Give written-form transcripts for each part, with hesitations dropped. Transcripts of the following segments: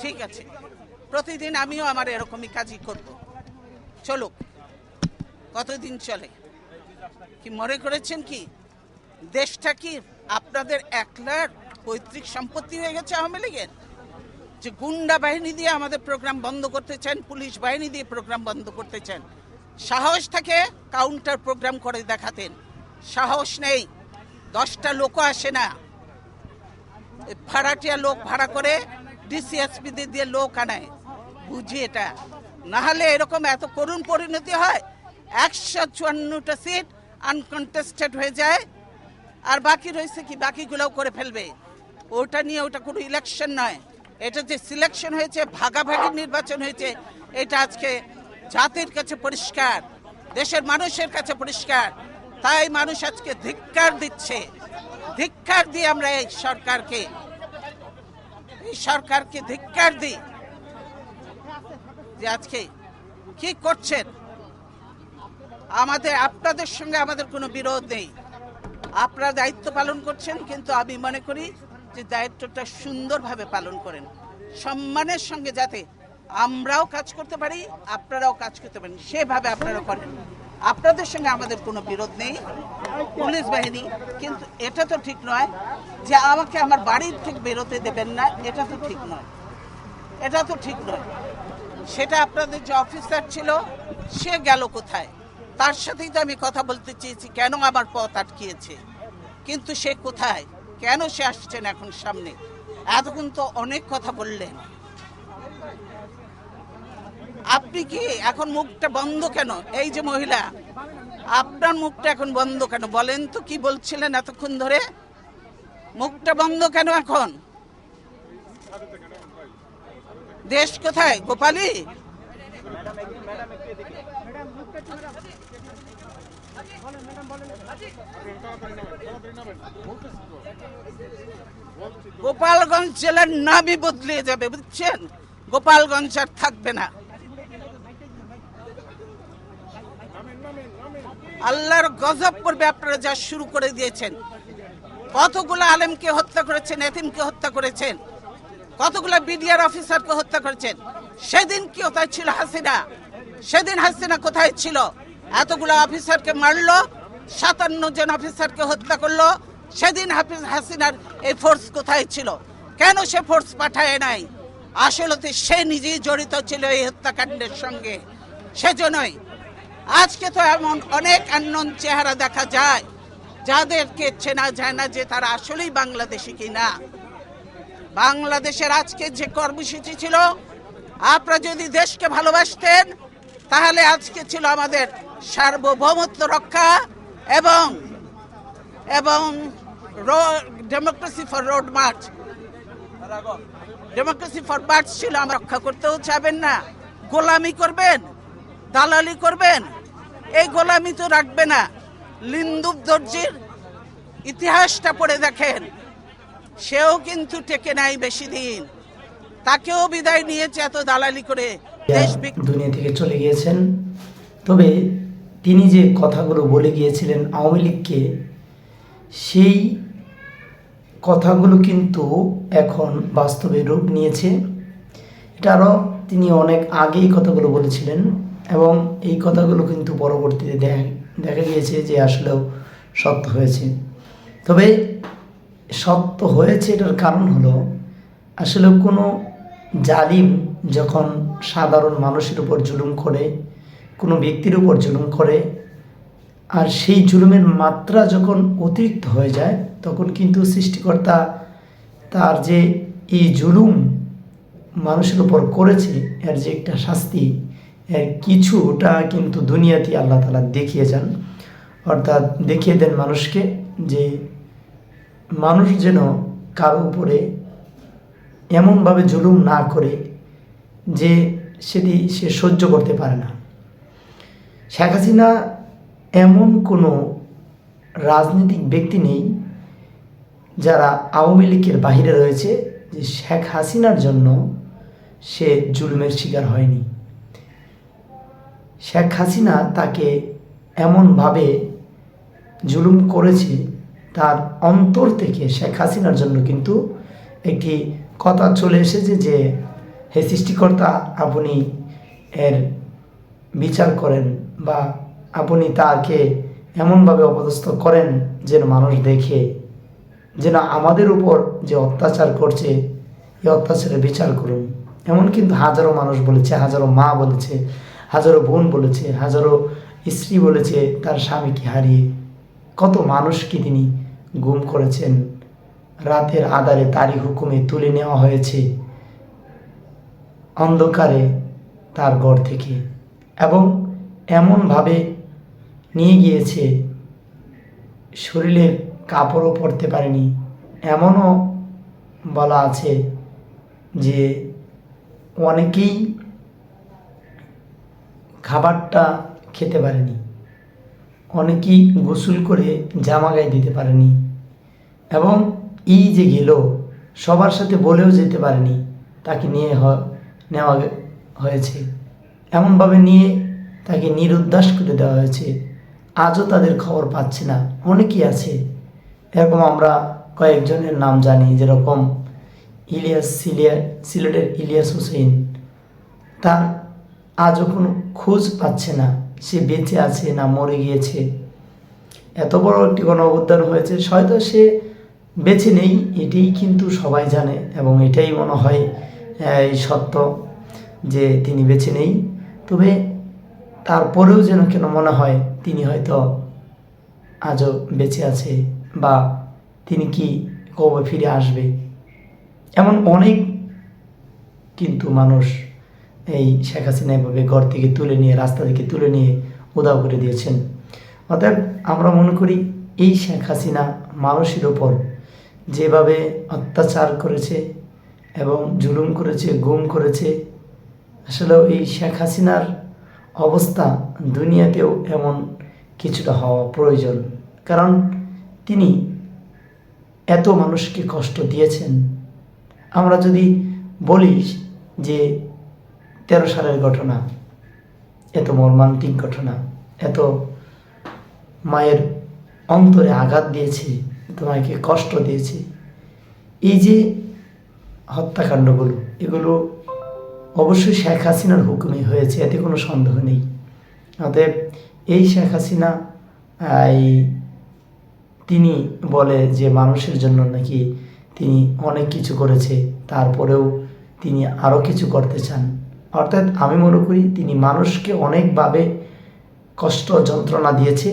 ঠিক আছে, প্রতিদিন আমিও আমার এরকমই কাজই করব, চলুক। কতদিন চলে? কি মনে করেছেন কি দেশটা কি আপনাদের একলার পৈতৃক সম্পত্তি হয়ে গেছে আওয়ামী লীগের? যে গুন্ডা বাহিনী দিয়ে আমাদের প্রোগ্রাম বন্ধ করতে চান, পুলিশ বাহিনী দিয়ে প্রোগ্রাম বন্ধ করতে চান। সাহস থাকে কাউন্টার প্রোগ্রাম করে দেখাতেন, সাহস নেই। 10টা লোকও আসে না, ভাড়াটিয়া লোক ভাড়া করে ডিসিএসপি দিয়ে লোক আনায়, বুঝি এটা। না হলে এরকম এত করুণ পরিণতি হয়, 154টা সিট আনকন্টেস্টেড হয়ে যায়, আর বাকি রয়েছে কি, বাকিগুলোও করে ফেলবে। ওটা নিয়ে ওটা কোনো ইলেকশন নয়, এটা যে সিলেকশন হয়েছে, ভাগাভাগি নির্বাচন হয়েছে, এটা আজকে জাতির কাছে পরিষ্কার, দেশের মানুষের কাছে পরিষ্কার। তাই মানুষ আজকে ধিক্কার দিচ্ছে। ধিক্কার দিয়ে আমরা এই সরকারকে ধিক্কার দিই যে আজকে কি করছেন। আপনাদের সঙ্গে আমাদের কোনো বিরোধ নেই, আপনারা দায়িত্ব পালন করছেন, কিন্তু আমি মনে করি যে দায়িত্বটা সুন্দরভাবে পালন করেন, সম্মানের সঙ্গে, যাতে আমরাও কাজ করতে পারি, আপনারাও কাজ করতে পারেন, সেভাবে আপনারা করেন। আপনাদের সঙ্গে আমাদের কোনো বিরোধ নেই, পুলিশ বাহিনী, কিন্তু এটা তো ঠিক নয় যে আমাকে আমার বাড়ির থেকে বেরোতে দেবেন না, এটা তো ঠিক নয়, এটা তো ঠিক নয়। সেটা আপনাদের যে অফিসার ছিল সে গেল কোথায়? তার সাথেই তো আমি কথা বলতে চেয়েছি, কেন আমার পথ আটকিয়েছে, কিন্তু সে কোথায়, কেন সে আসছেন এখন সামনে? এতক্ষণ তো অনেক কথা বললেন, আপনি কি এখন মুখটা বন্ধ কেন? এই যে মহিলা, আপনার মুখটা এখন বন্ধ কেন বলেন তো? কি বলছিলেন এতক্ষণ ধরে? মুখটা বন্ধ কেন এখন? দেশ কোথায়? গোপালী, গোপালগঞ্জ জেলার নামই বদলে যাবে, বুঝছেন? গোপালগঞ্জ আর থাকবে না। আল্লাহর গজব করবে আপনারা যা শুরু করে দিয়েছেন। কতগুলো আলেমকে হত্যা করেছেন, এতিমকে হত্যা করেছেন, কতগুলো বিডিআর অফিসারকে হত্যা করেছেন। সেদিন কি কোথায় ছিল হাসিনা? সেদিন হাসিনা কোথায় ছিল? এতগুলো অফিসারকে মারলো, 57 জন অফিসারকে হত্যা করলো, সেদিন হাসিনার এই ফোর্স কোথায় ছিল? কেন সে ফোর্স পাঠায় নাই? আসলে সে নিজেই জড়িত ছিল এই হত্যাকাণ্ডের সঙ্গে, সেজন্যই আজকে তো এমন অনেক আননোন চেহারা দেখা যায় যাদেরকে চেনা যায় না যে তারা আসলেই বাংলাদেশি কিনা। বাংলাদেশের আজকে যে কর্মসূচি ছিল, আপনারা যদি দেশকে ভালোবাসতেন তাহলে আজকে ছিল আমাদের সার্বভৌমত্ব রক্ষা এবং democracy for road March, democracy for March ছিল। আমরা রক্ষা করতেও চাবেন না, গোলামি করবেন, দালালি করবেন, এই গোলামি তো রাখবে না। লিন্দুব দর্জির ইতিহাসটা পড়ে দেখেন, সেও কিন্তু টেকে নাই বেশি দিন, তাকেও বিদায় নিয়েছে এত দালালি করে। দুনিয়া থেকে চলে গিয়েছেন, তবে তিনি যে কথাগুলো বলে গিয়েছিলেন আওয়ামী লীগকে, সেই কথাগুলো কিন্তু এখন বাস্তবে রূপ নিয়েছে। এটা আরও তিনি অনেক আগেই কথাগুলো বলেছিলেন এবং এই কথাগুলো কিন্তু পরবর্তীতে দেখা গিয়েছে যে আসলেও সত্য হয়েছে। তবে সত্য হয়েছে এটার কারণ হলো, আসলে কোনো জালিম যখন সাধারণ মানুষের উপর জুলুম করে, কোনো ব্যক্তির উপর জুলুম করে, আর সেই জুলুমের মাত্রা যখন অতিরিক্ত হয়ে যায়, তখন কিন্তু সৃষ্টিকর্তা তার যে এই জুলুম মানুষের উপর করেছে এর যে একটা শাস্তি, এর কিছুটা কিন্তু দুনিয়াতে আল্লাহ তাআলা দেখিয়ে যান, অর্থাৎ দেখিয়ে দেন মানুষকে যে মানুষ যেন কারো উপরে এমনভাবে জুলুম না করে যে সেটি সে সহ্য করতে পারে না। শেখ হাসিনা এমন কোনো রাজনৈতিক ব্যক্তি নেই যারা আওয়ামী লীগের বাহিরে রয়েছে যে শেখ হাসিনার জন্য সে জুলুমের শিকার হয়নি। শেখ হাসিনা তাকে এমনভাবে জুলুম করেছে, তার অন্তর থেকে শেখ হাসিনার জন্য কিন্তু একটি কথা চলে এসেছে যে হে সৃষ্টিকর্তা, আপনি এর বিচার করেন বা আপনি তাকে এমনভাবে অপদস্থ করেন যেন মানুষ দেখে, যেন আমাদের উপর যে অত্যাচার করছে এই অত্যাচারের বিচার করুন। এমন কিন্তু হাজারো মানুষ বলেছে, হাজারো মা বলেছে, হাজারো বোন বলেছে, হাজারো স্ত্রী বলেছে তার স্বামীকে হারিয়ে। কত মানুষকে তিনি গুম করেছেন, রাতের আধারে তারই হুকুমে তুলে নেওয়া হয়েছে অন্ধকারে তার ঘর থেকে, এবং এমনভাবে নিয়ে গিয়েছে শরীরের কাপড়ও পরতে পারেনি। এমনও বলা আছে যে অনেকেই খাবারটা খেতে পারেনি, অনেকেই গোসল করে জামা গায়ে দিতে পারেনি, এবং এই যে গেল সবার সাথে বলেও যেতে পারেনি, তাকে নিয়ে নেওয়া হয়েছে, এমনভাবে নিয়ে তাকে নিরুদ্দাস করে দেওয়া হয়েছে। আজও তাদের খবর পাচ্ছে না। অনেকেই আছে এরকম, আমরা কয়েকজনের নাম জানি, যেরকম সিলেটের ইলিয়াস হোসেন, তার আজও কোনো খোঁজ পাচ্ছে না, সে বেঁচে আছে না মরে গিয়েছে। এত বড় একটি গণ অভ্যুত্থান হয়েছে, হয়তো সে বেঁচে নেই, এটাই কিন্তু সবাই জানে, এবং এটাই মনে হয় এই সত্য যে তিনি বেঁচে নেই। তবে তারপরেও যেন কেন মনে হয় তিনি হয়তো আজও বেঁচে আছে, বা তিনি কি কবে ফিরে আসবে। এমন অনেক কিন্তু মানুষ এই শেখ হাসিনা এভাবে ঘর থেকে তুলে নিয়ে, রাস্তা থেকে তুলে নিয়ে উধাও করে দিয়েছেন। অতএব আমরা মনে করি এই শেখ হাসিনা মানুষের ওপর যেভাবে অত্যাচার করেছে এবং জুলুম করেছে, গুম করেছে, আসলে এই শেখ হাসিনার অবস্থা দুনিয়াতেও এমন কিছুটা হওয়া প্রয়োজন। কারণ তিনি এত মানুষকে কষ্ট দিয়েছেন। আমরা যদি বলি যে 13 সালের ঘটনা, এত মর্মান্তিক ঘটনা, এত মায়ের অন্তরে আঘাত দিয়েছে, তোমাকে কষ্ট দিয়েছে, এই যে হত্যাকাণ্ডগুলো, এগুলো অবশ্যই শেখ হাসিনার হুকুমে হয়েছে, এতে কোনো সন্দেহ নেই। অতএব এই শেখ হাসিনা তিনি বলে যে মানুষের জন্য নাকি তিনি অনেক কিছু করেছে, তারপরেও তিনি আরও কিছু করতে চান। অর্থাৎ আমি মনে করি তিনি মানুষকে অনেকভাবে কষ্ট যন্ত্রণা দিয়েছে।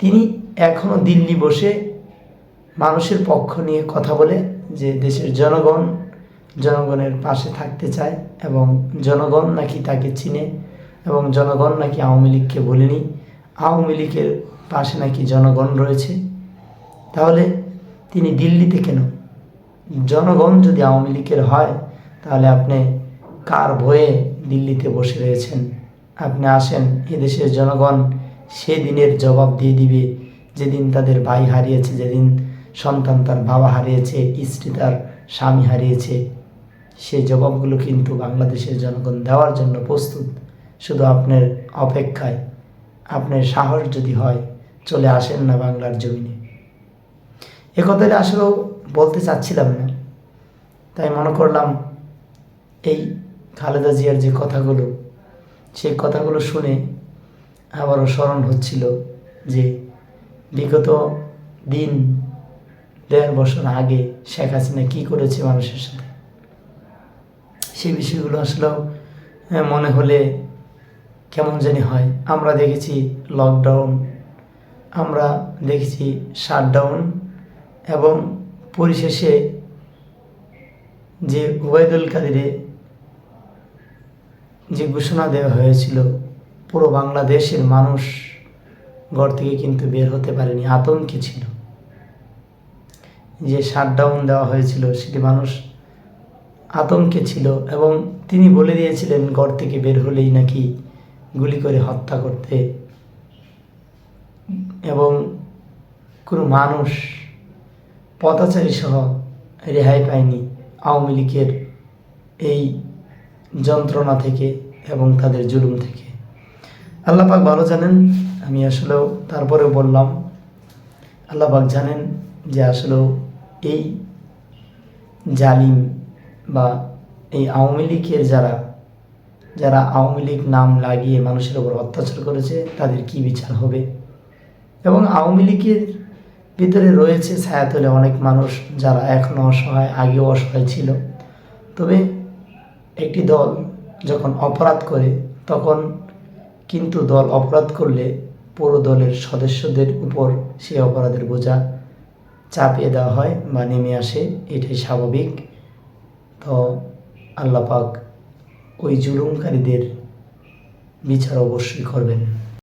তিনি এখনও দিল্লি বসে মানুষের পক্ষ নিয়ে কথা বলে যে দেশের জনগণের পাশে থাকতে চায়, এবং জনগণ নাকি তাকে চিনে, এবং জনগণ নাকি আওয়ামী লীগকে বলেনি, আওয়ামী লীগের পাশে নাকি জনগণ রয়েছে। তাহলে তিনি দিল্লিতে কেন? জনগণ যদি আওয়ামী লীগের হয়, তাহলে আপনি কার ভয়ে দিল্লিতে বসে রয়েছেন? আপনি আসেন, এদেশের জনগণ সেদিনের জবাব দিয়ে দিবে, যেদিন তাদের ভাই হারিয়েছে, যেদিন সন্তান তার বাবা হারিয়েছে, স্ত্রী তার স্বামী হারিয়েছে। সেই জবাবগুলো কিন্তু বাংলাদেশের জনগণ দেওয়ার জন্য প্রস্তুত। শুধু আপনার অপেক্ষায়। আপনার সাহস যদি হয়, চলে আসেন না বাংলার জমিনে। এ কথাটা আসলেও বলতে চাচ্ছিলাম না, তাই মনে করলাম এই খালেদা জিয়ার যে কথাগুলো, সেই কথাগুলো শুনে আবারও স্মরণ হচ্ছিল যে বিগত দিন 1.5 বছর আগে শেখ হাসিনা কী করেছে মানুষের সাথে। সেই বিষয়গুলো আসলেও মনে হলে কেমন জানি হয়। আমরা দেখেছি লকডাউন, আমরা দেখেছি শাটডাউন, এবং পরিশেষে যে ওবায়দুল কাদেরে যে ঘোষণা দেওয়া হয়েছিল, পুরো বাংলাদেশের মানুষ ঘর থেকে কিন্তু বের হতে পারেনি, আতঙ্কে ছিল। যে শাটডাউন দেওয়া হয়েছিল সেটি মানুষ আতঙ্কে ছিল, এবং তিনি বলে দিয়েছিলেন ঘর থেকে বের হলেই নাকি গুলি করে হত্যা করতে, এবং কোনো মানুষ পথচারী সহ রেহাই পায়নি আওয়ামী লীগের এই যন্ত্রণা থেকে এবং তাদের জুলুম থেকে। আল্লাহ পাক ভালো জানেন। আমি আসলেও তারপরে বললাম, আল্লাহ পাক জানেন যে আসলেও এই জালিম বা এই আওয়ামী লীগের যারা আওয়ামী লীগ নাম লাগিয়ে মানুষের উপর অত্যাচার করেছে তাদের কি বিচার হবে। এবং আওয়ামী লীগের ভিতরে রয়েছে ছায়াতলে অনেক মানুষ যারা এখনও অসহায়, আগেও অসহায় ছিল। তবে একটি দল যখন অপরাধ করে তখন কিন্তু দল অপরাধ করলে পুরো দলের সদস্যদের উপর সেই অপরাধের বোঝা চাপিয়ে দেওয়া হয় বা নেমে আসে, এটাই স্বাভাবিক। তো আল্লাহ পাক ওই জুলুমকারীদের বিচার অবশ্যই করবেন।